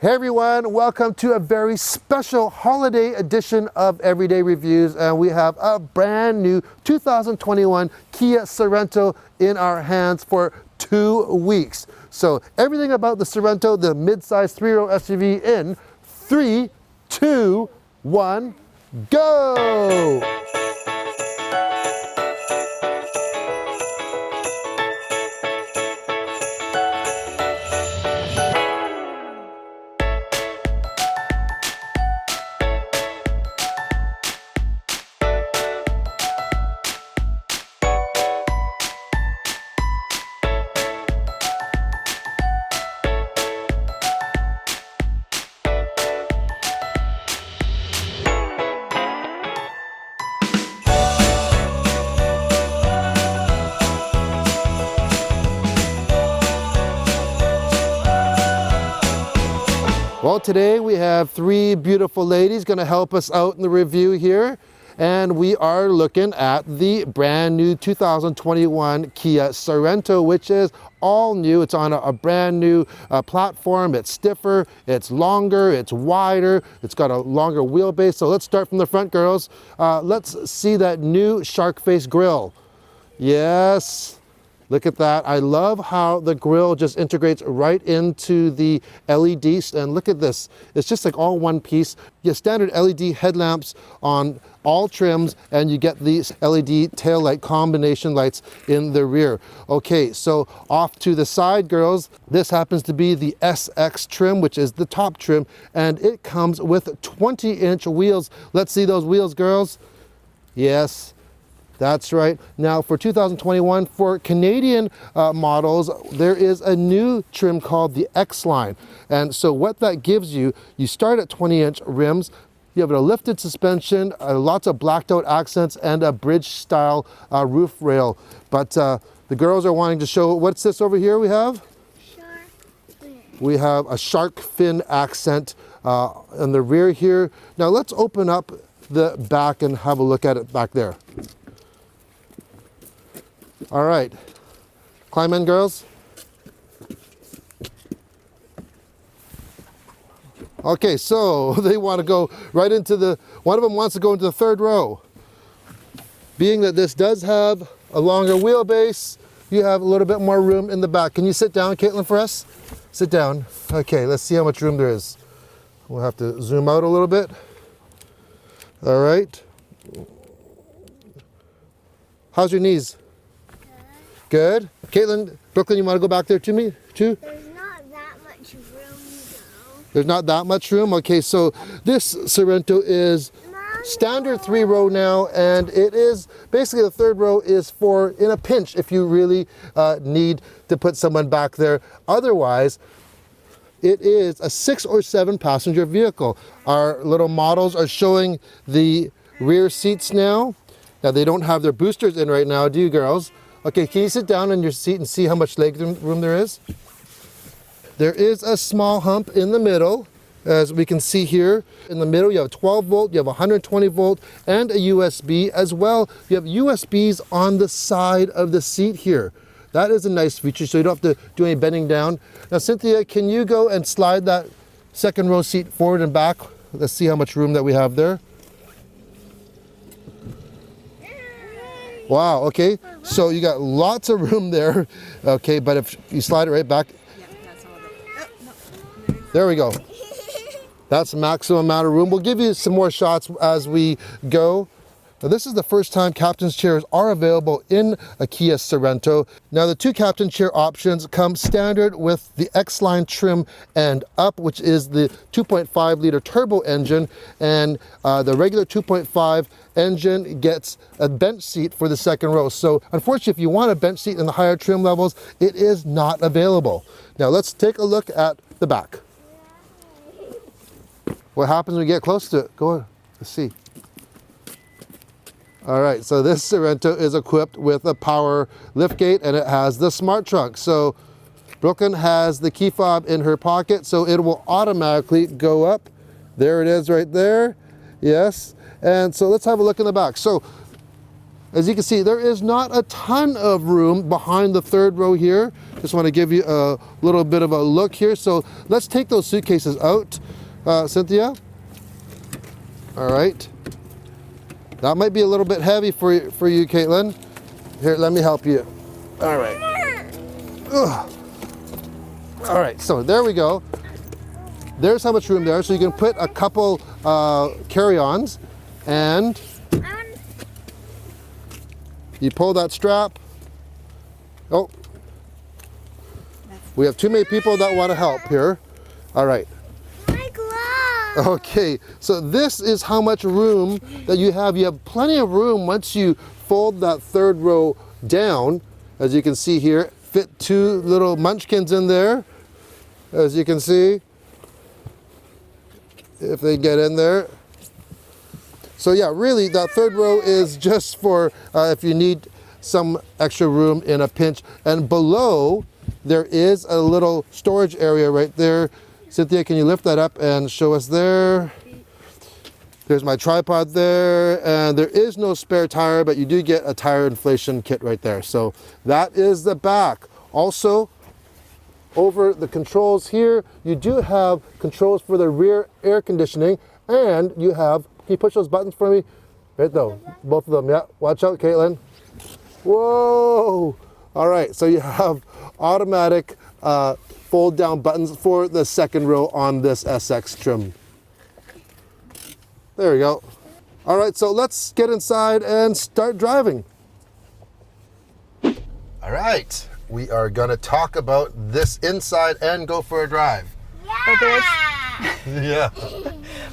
Hey everyone, welcome to a very special holiday edition of Everyday Reviews, and we have a brand new 2021 Kia Sorento in our hands for 2 weeks. So everything about the Sorento, the mid-size 3-row SUV in 3, 2, 1, go! Well, today we have 3 beautiful ladies going to help us out in the review here, and we are looking at the brand new 2021 Kia Sorento, which is all new. It's on a brand new platform. It's stiffer, it's longer, it's wider, it's got a longer wheelbase. So let's start from the front, girls. Let's see that new shark face grille. Yes. Look at that. I love how the grille just integrates right into the LEDs. And look at this. It's just like all one piece. You have standard LED headlamps on all trims, and you get these LED tail light combination lights in the rear. Okay, so off to the side, girls. This happens to be the SX trim, which is the top trim, and it comes with 20-inch wheels. Let's see those wheels, girls. Yes. That's right. Now for 2021, for Canadian models, there is a new trim called the X line. And so what that gives you, you start at 20-inch rims, you have a lifted suspension, lots of blacked out accents, and a bridge style roof rail. But the girls are wanting to show, what's this over here we have? Shark fin. We have a shark fin accent in the rear here. Now let's open up the back and have a look at it back there. All right, climb in, girls. Okay, so they want to go right into one of them wants to go into the 3rd row. Being that this does have a longer wheelbase, you have a little bit more room in the back. Can you sit down, Caitlin, for us? Sit down. Okay, let's see how much room there is. We'll have to zoom out a little bit. All right. How's your knees? Good. Caitlin, Brooklyn, you want to go back there to me too? There's not that much room though. There's not that much room? Okay, so this Sorento is standard 3-row now, and it is basically the 3rd row is for in a pinch if you really need to put someone back there. Otherwise, it is a 6 or 7 passenger vehicle. Our little models are showing the rear seats now. Now they don't have their boosters in right now, do you girls? Okay, can you sit down in your seat and see how much leg room there is? There is a small hump in the middle, as we can see here. In the middle, you have 12 volt, you have 120 volt, and a USB as well. You have USBs on the side of the seat here. That is a nice feature, so you don't have to do any bending down. Now, Cynthia, can you go and slide that 2nd row seat forward and back? Let's see how much room that we have there. Wow, okay, so you got lots of room there, okay, but if you slide it right back, there we go. That's the maximum amount of room. We'll give you some more shots as we go. Now, this is the first time captain's chairs are available in a Kia Sorento. Now, the 2 captain chair options come standard with the X-Line trim and up, which is the 2.5 liter turbo engine, and the regular 2.5 engine gets a bench seat for the 2nd row. So unfortunately, if you want a bench seat in the higher trim levels, it is not available. Now let's take a look at the back. What happens when we get close to it? Go on, let's see. All right, so this Sorento is equipped with a power liftgate, and it has the smart trunk. So Brooklyn has the key fob in her pocket, so it will automatically go up. There it is right there. Yes. And so let's have a look in the back. So as you can see, there is not a ton of room behind the third row here. Just want to give you a little bit of a look here. So let's take those suitcases out, Cynthia. All right. That might be a little bit heavy for you, Caitlin. Here, let me help you. All right. Ugh. All right, so there we go. There's how much room there. So you can put a couple carry-ons, and you pull that strap. Oh, we have too many people that want to help here. All right. My glove. Okay, so this is how much room that you have. You have plenty of room once you fold that third row down. As you can see here, fit 2 little munchkins in there. As you can see, if they get in there. So yeah, really that third row is just for if you need some extra room in a pinch. And below, there is a little storage area right there. Cynthia, can you lift that up and show us there? There's my tripod there, and there is no spare tire, but you do get a tire inflation kit right there. So that is the back. Also, over the controls here, you do have controls for the rear air conditioning, and you have, can you push those buttons for me? Right though, both of them, yeah. Watch out, Caitlin. Whoa! All right, so you have automatic fold down buttons for the second row on this SX trim. There we go. All right, so let's get inside and start driving. All right, we are gonna talk about this inside and go for a drive. Yeah.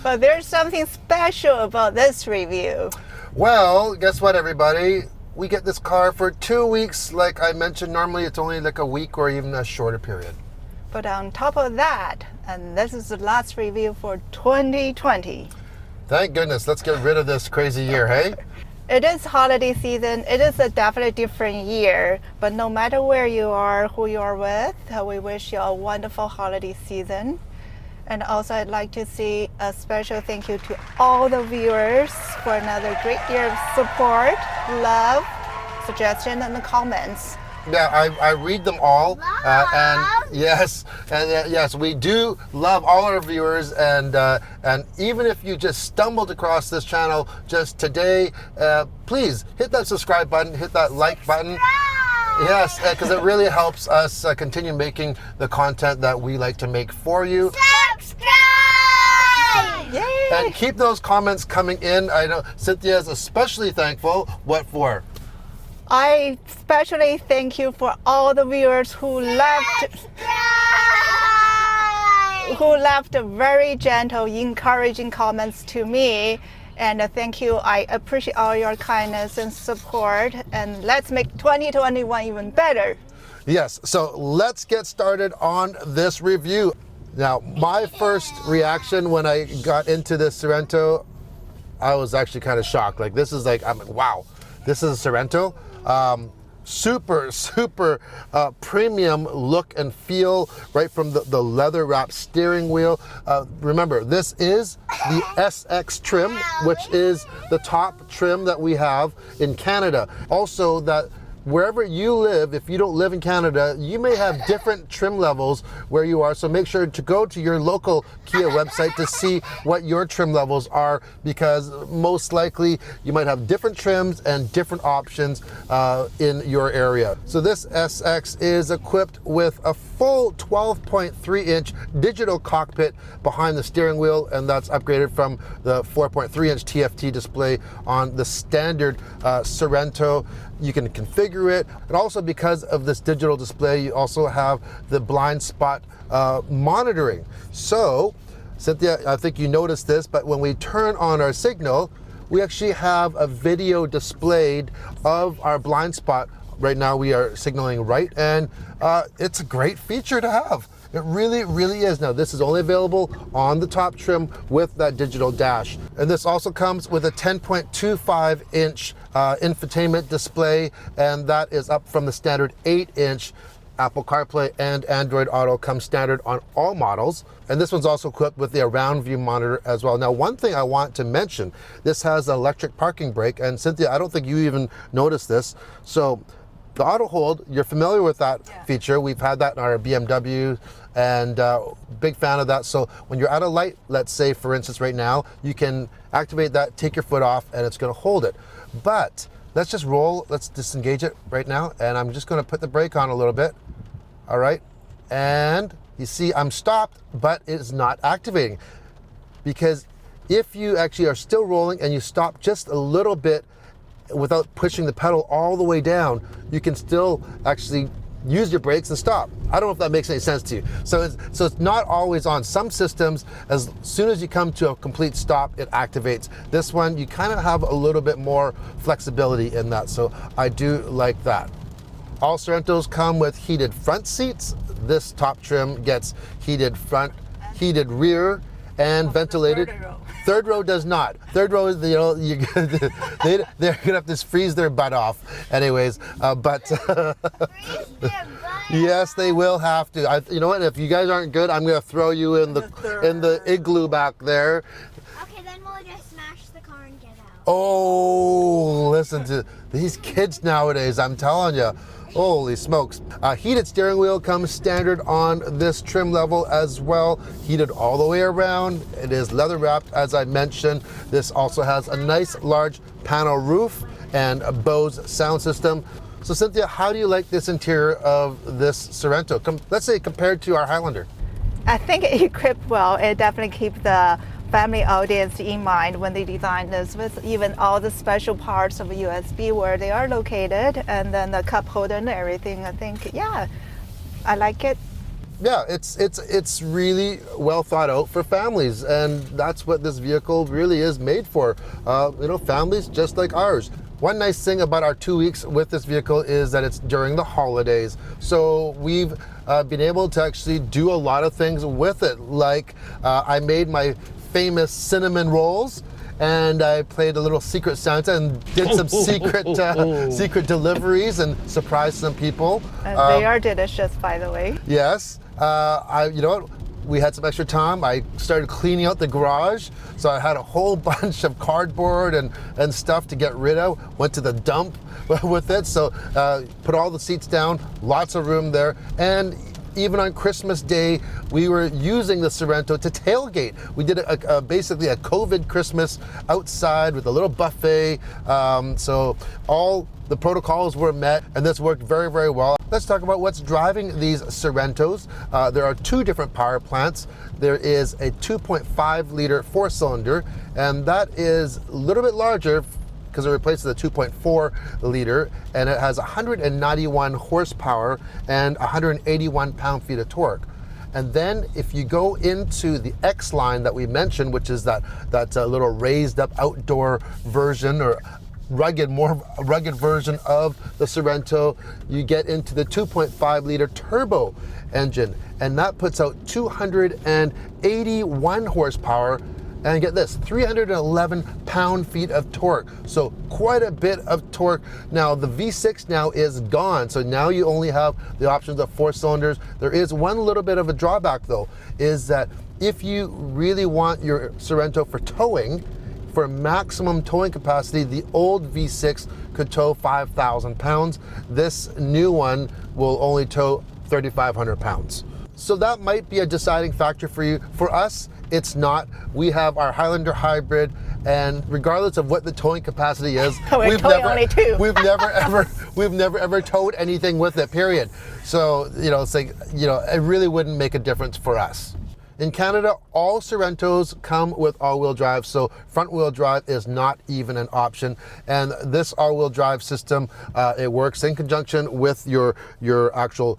But there's something special about this review. Well, guess what, everybody? We get this car for 2 weeks. Like I mentioned, normally it's only like a week or even a shorter period. But on top of that, and this is the last review for 2020. Thank goodness. Let's get rid of this crazy year, hey? It is holiday season. It is a definitely different year. But no matter where you are, who you are with, we wish you a wonderful holiday season. And also I'd like to say a special thank you to all the viewers for another great year of support, love, suggestion, and the comments. Yeah, I read them all, and yes, we do love all our viewers, and even if you just stumbled across this channel just today, please hit that subscribe button, hit that like button. Yes, because it really helps us continue making the content that we like to make for you. Subscribe! Yay! And keep those comments coming in. I know Cynthia is especially thankful. What for? I especially thank you for all the viewers who left very gentle, encouraging comments to me. And thank you. I appreciate all your kindness and support. And let's make 2021 even better. Yes, so let's get started on this review. Now, my first reaction when I got into this Sorento, I was actually kind of shocked. Like, this is like, I'm like, wow, this is a Sorento. Super premium look and feel, right from the leather wrapped steering wheel. Remember, this is the SX trim, which is the top trim that we have in Canada. Also, that wherever you live, if you don't live in Canada, you may have different trim levels where you are. So make sure to go to your local Kia website to see what your trim levels are, because most likely you might have different trims and different options in your area. So this SX is equipped with a full 12.3-inch digital cockpit behind the steering wheel, and that's upgraded from the 4.3-inch TFT display on the standard Sorento. You can configure it, and also because of this digital display, you also have the blind spot monitoring. So, Cynthia, I think you noticed this, but when we turn on our signal, we actually have a video displayed of our blind spot. Right now we are signaling right, and it's a great feature to have. It really, really is. Now, this is only available on the top trim with that digital dash. And this also comes with a 10.25-inch infotainment display, and that is up from the standard 8-inch Apple CarPlay and Android Auto come standard on all models. And this one's also equipped with the around view monitor as well. Now, one thing I want to mention, this has an electric parking brake. And Cynthia, I don't think you even noticed this. So the auto hold, you're familiar with that feature. We've had that in our BMW and big fan of that. So when you're at a light, let's say for instance right now, you can activate that, take your foot off, and it's gonna hold it. But let's just roll, let's disengage it right now. And I'm just gonna put the brake on a little bit. All right, and you see I'm stopped, but it's not activating. Because if you actually are still rolling and you stop just a little bit without pushing the pedal all the way down, you can still actually use your brakes and stop. I don't know if that makes any sense to you. So it's not always on. Some systems, as soon as you come to a complete stop, it activates. This one, you kind of have a little bit more flexibility in that. So I do like that. All Sorentos come with heated front seats. This top trim gets heated front, heated rear, and ventilated. Third row does not. Third row is, you know, they're gonna have to freeze their butt off. Anyways, but yes, they will have to. You know what? If you guys aren't good, I'm gonna throw you in the igloo back there. Okay, then we'll just smash the car and get out. Oh, listen to these kids nowadays. I'm telling you. Holy smokes. Heated steering wheel comes standard on this trim level as well. Heated all the way around. It is leather wrapped, as I mentioned. This also has a nice large panel roof and a Bose sound system. So Cynthia, how do you like this interior of this Sorento? Let's say compared to our Highlander. I think it equipped well. It definitely keeps the family audience in mind when they design this, with even all the special parts of USB where they are located, and then the cup holder and everything. I think, yeah, I like it. Yeah, it's really well thought out for families, and that's what this vehicle really is made for. You know, families just like ours. One nice thing about our 2 weeks with this vehicle is that it's during the holidays. So we've been able to actually do a lot of things with it. Like I made my famous cinnamon rolls, and I played a little Secret Santa and did some secret deliveries and surprised some people. They are delicious, by the way. Yes. You know what? We had some extra time. I started cleaning out the garage. So I had a whole bunch of cardboard and stuff to get rid of. Went to the dump with it. So put all the seats down, lots of room there. And even on Christmas Day, we were using the Sorento to tailgate. We did basically a COVID Christmas outside with a little buffet. So all the protocols were met, and this worked very, very well. Let's talk about what's driving these Sorentos. There are two different power plants. There is a 2.5 liter 4-cylinder, and that is a little bit larger because it replaces the 2.4 liter, and it has 191 horsepower and 181 pound-feet of torque. And then if you go into the X line that we mentioned, which is that little raised up outdoor version, or more rugged version of the Sorento, you get into the 2.5 liter turbo engine, and that puts out 281 horsepower. And get this, 311 pound-feet of torque. So quite a bit of torque. Now the V6 now is gone. So now you only have the options of 4 cylinders. There is one little bit of a drawback though, is that if you really want your Sorento for towing, for maximum towing capacity, the old V6 could tow 5,000 pounds. This new one will only tow 3,500 pounds. So that might be a deciding factor for you. For us, it's not. We have our Highlander hybrid, and regardless of what the towing capacity is, we've never ever towed anything with it, period. So, you know, it's like, you know, it really wouldn't make a difference for us. In Canada, all Sorentos come with all-wheel drive, so front-wheel drive is not even an option. And this all-wheel drive system, it works in conjunction with your actual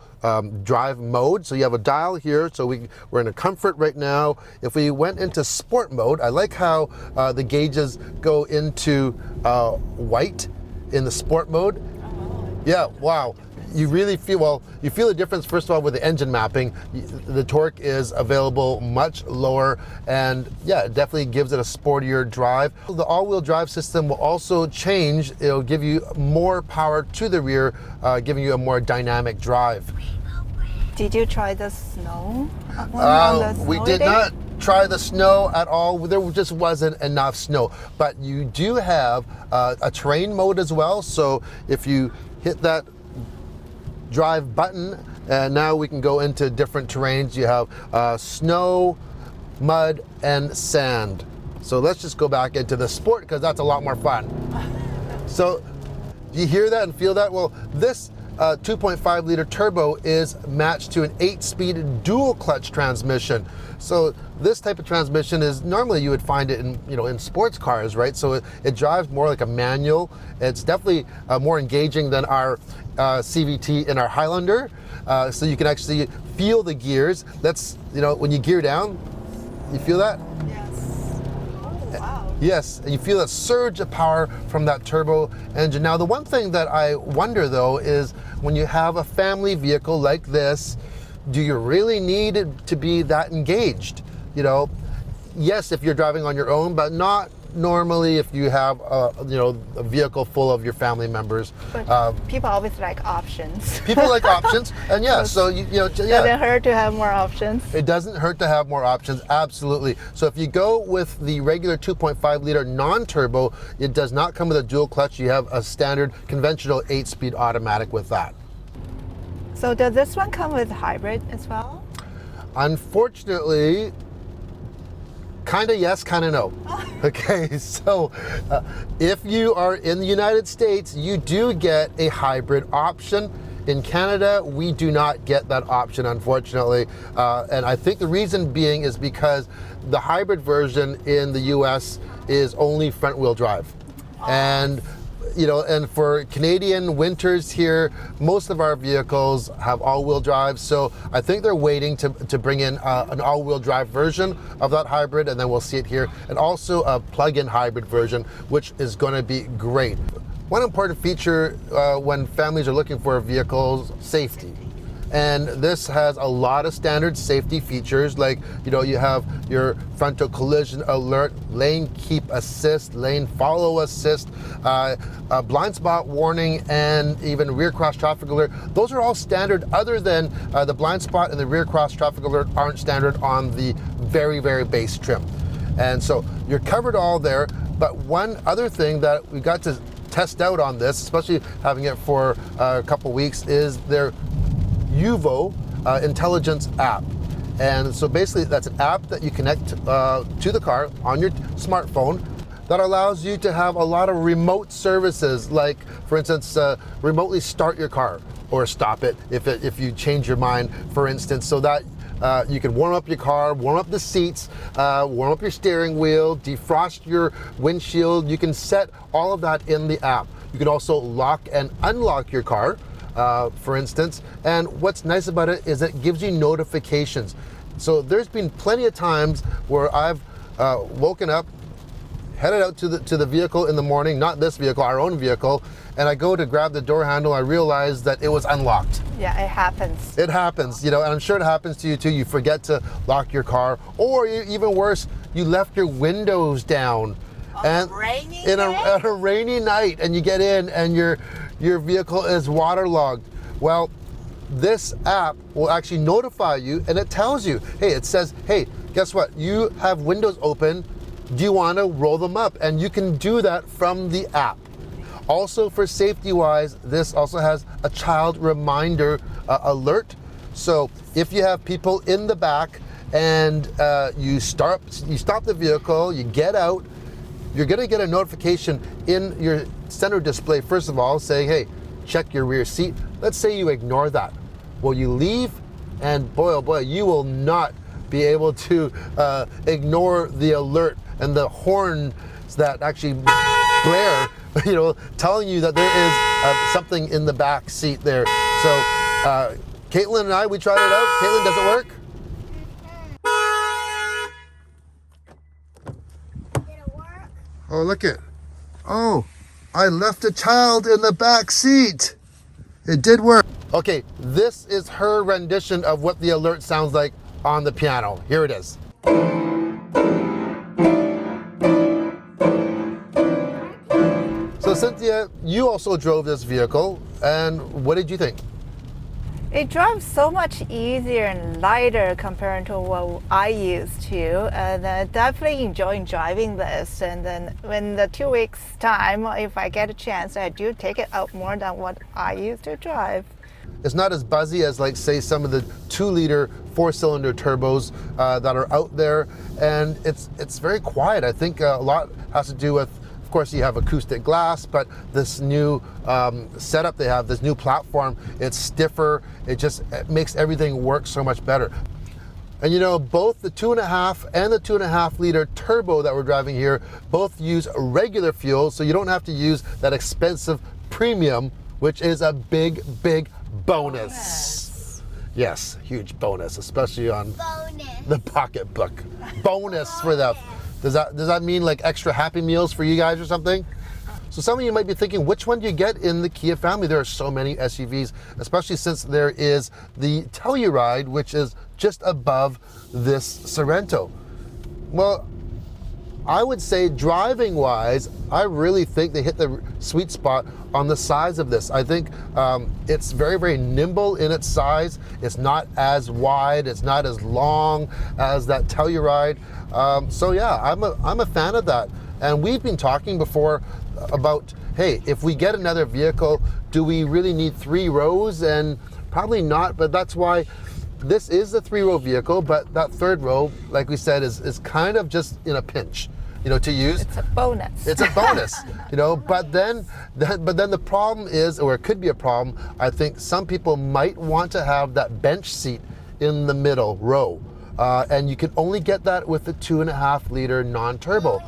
drive mode. So you have a dial here, so we're in a comfort right now. If we went into sport mode, I like how the gauges go into white in the sport mode. Yeah, wow. You really feel, you feel the difference first of all with the engine mapping. The torque is available much lower, and yeah, it definitely gives it a sportier drive. The all-wheel drive system will also change. It'll give you more power to the rear, giving you a more dynamic drive. Did you try the snow? On the We snowy did day? not try the snow at all. There just wasn't enough snow. But you do have a terrain mode as well. So if you hit that drive button, and now we can go into different terrains. You have snow, mud, and sand. So let's just go back into the sport because that's a lot more fun. So you hear that and feel that? Well, this 2.5 liter turbo is matched to an 8-speed dual clutch transmission. So this type of transmission is normally you would find it in sports cars, right? So it drives more like a manual. It's definitely more engaging than our CVT in our Highlander. So you can actually feel the gears. That's, when you gear down, you feel that? Yes. Oh, wow. Yes, and you feel a surge of power from that turbo engine. Now, the one thing that I wonder though is when you have a family vehicle like this, do you really need it to be that engaged? Yes, if you're driving on your own, but not normally if you have a vehicle full of your family members. But people always like options. People like options, and yeah, so It doesn't hurt to have more options. It doesn't hurt to have more options, absolutely. So if you go with the regular 2.5 liter non-turbo, it does not come with a dual clutch. You have a standard conventional 8-speed automatic with that. So does this one come with hybrid as well? Unfortunately, kind of yes, kind of no. Okay, so if you are in the United States, you do get a hybrid option. In Canada, we do not get that option, unfortunately. And I think the reason being is because the hybrid version in the US is only front wheel drive. And and for Canadian winters here, most of our vehicles have all-wheel drive. So I think they're waiting to bring in an all-wheel drive version of that hybrid, and then we'll see it here. And also a plug-in hybrid version, which is going to be great. One important feature when families are looking for vehicles, safety. And this has a lot of standard safety features, like you have your frontal collision alert, lane keep assist, lane follow assist, blind spot warning, and even rear cross traffic alert. Those are all standard, other than the blind spot and the rear cross traffic alert aren't standard on the very, very base trim. And so you're covered all there. But one other thing that we got to test out on this, especially having it for a couple weeks, is their UVO intelligence app. And so basically that's an app that you connect to the car on your smartphone that allows you to have a lot of remote services, like for instance remotely start your car or stop it if you change your mind, for instance, so that you can warm up your car, warm up the seats, warm up your steering wheel, defrost your windshield. You can set all of that in the app. You can also lock and unlock your car, for instance. And what's nice about it is it gives you notifications. So there's been plenty of times where I've woken up, headed out to the vehicle in the morning, not this vehicle, our own vehicle, and I go to grab the door handle, I realize that it was unlocked. Yeah, it happens. It happens, and I'm sure it happens to you too. You forget to lock your car, or even worse, you left your windows down. On a rainy night, and you get in and your vehicle is waterlogged. Well, this app will actually notify you, and it tells you, it says, hey, guess what? You have windows open. Do you want to roll them up? And you can do that from the app. Also, for safety wise, this also has a child reminder alert. So if you have people in the back and you stop the vehicle, you get out, you're going to get a notification in your center display, first of all, saying, hey, check your rear seat. Let's say you ignore that. Well, you leave, and boy, oh boy, you will not be able to ignore the alert and the horns that actually blare, telling you that there is something in the back seat there. So Caitlin and I, we tried it out. Caitlin, does it work? Did it work? Oh, look it. Oh, I left a child in the back seat. It did work. Okay, this is her rendition of what the alert sounds like on the piano. Here it is. So Cynthia, you also drove this vehicle, and what did you think? It drives so much easier and lighter compared to what I used to, and definitely enjoying driving this. And then when the 2 weeks time, if I get a chance, I do take it out more than what I used to drive. It's not as buzzy as, like, say, some of the 2-liter 4-cylinder turbos that are out there, and it's very quiet. I think a lot has to do with, of course, you have acoustic glass, but this new setup they have, this new platform, it's stiffer. It makes everything work so much better. And you know, both the 2.5 and the 2.5-liter turbo that we're driving here both use regular fuel, so you don't have to use that expensive premium, which is a big, big bonus. Yes, huge bonus, especially on the pocketbook. Bonus for them. Does that mean like extra Happy Meals for you guys or something? So some of you might be thinking, which one do you get in the Kia family? There are so many SUVs, especially since there is the Telluride, which is just above this Sorento. Well, I would say driving wise, I really think they hit the sweet spot on the size of this. I think it's very, very nimble in its size. It's not as wide, it's not as long as that Telluride. So yeah, I'm a fan of that. And we've been talking before about, hey, if we get another vehicle, do we really need 3 rows? And probably not, but that's why this is the 3-row vehicle, but that 3rd row, like we said, is kind of just in a pinch, you know, to use. It's a bonus. It's a bonus, you know, but then the problem is, or it could be a problem, I think some people might want to have that bench seat in the middle row. And you can only get that with the 2.5-liter non-turbo.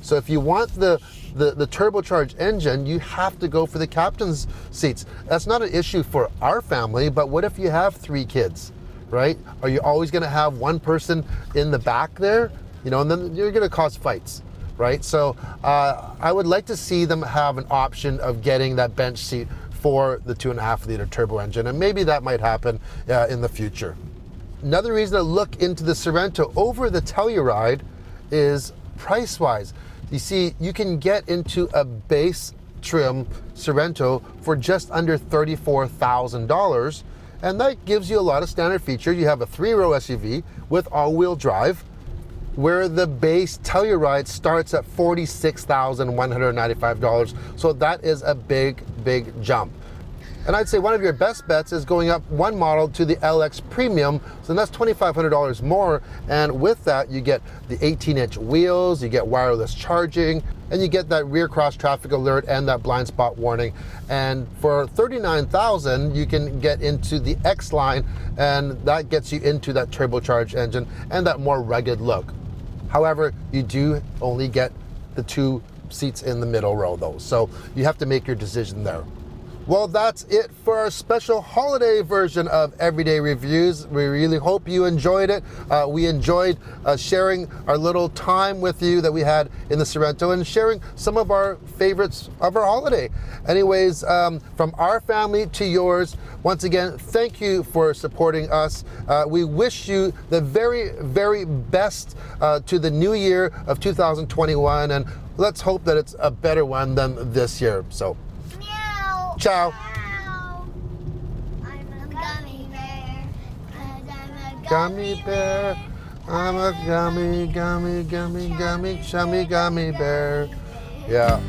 So if you want the turbocharged engine, you have to go for the captain's seats. That's not an issue for our family, but what if you have 3 kids, right? Are you always gonna have one person in the back there? You know, and then you're gonna cause fights, right? So I would like to see them have an option of getting that bench seat for the 2.5-liter turbo engine, and maybe that might happen in the future. Another reason to look into the Sorento over the Telluride is price-wise. You see, you can get into a base trim Sorento for just under $34,000, and that gives you a lot of standard features. You have a 3-row SUV with all-wheel drive, where the base Telluride starts at $46,195. So that is a big, big jump. And I'd say one of your best bets is going up one model to the LX Premium, so that's $2,500 more, and with that you get the 18-inch wheels, you get wireless charging, and you get that rear cross traffic alert and that blind spot warning. And for $39,000 you can get into the X line, and that gets you into that turbocharged engine and that more rugged look. However, you do only get the 2 seats in the middle row though, so you have to make your decision there. Well, that's it for our special holiday version of Everyday Reviews. We really hope you enjoyed it. We enjoyed sharing our little time with you that we had in the Sorento and sharing some of our favorites of our holiday. Anyways, from our family to yours, once again, thank you for supporting us. We wish you the very, very best to the new year of 2021, and let's hope that it's a better one than this year. So, ciao. I'm a gummy bear. 'Cause I'm a Gummy bear. I'm a gummy, gummy, gummy, gummy, chummy gummy bear. Yeah.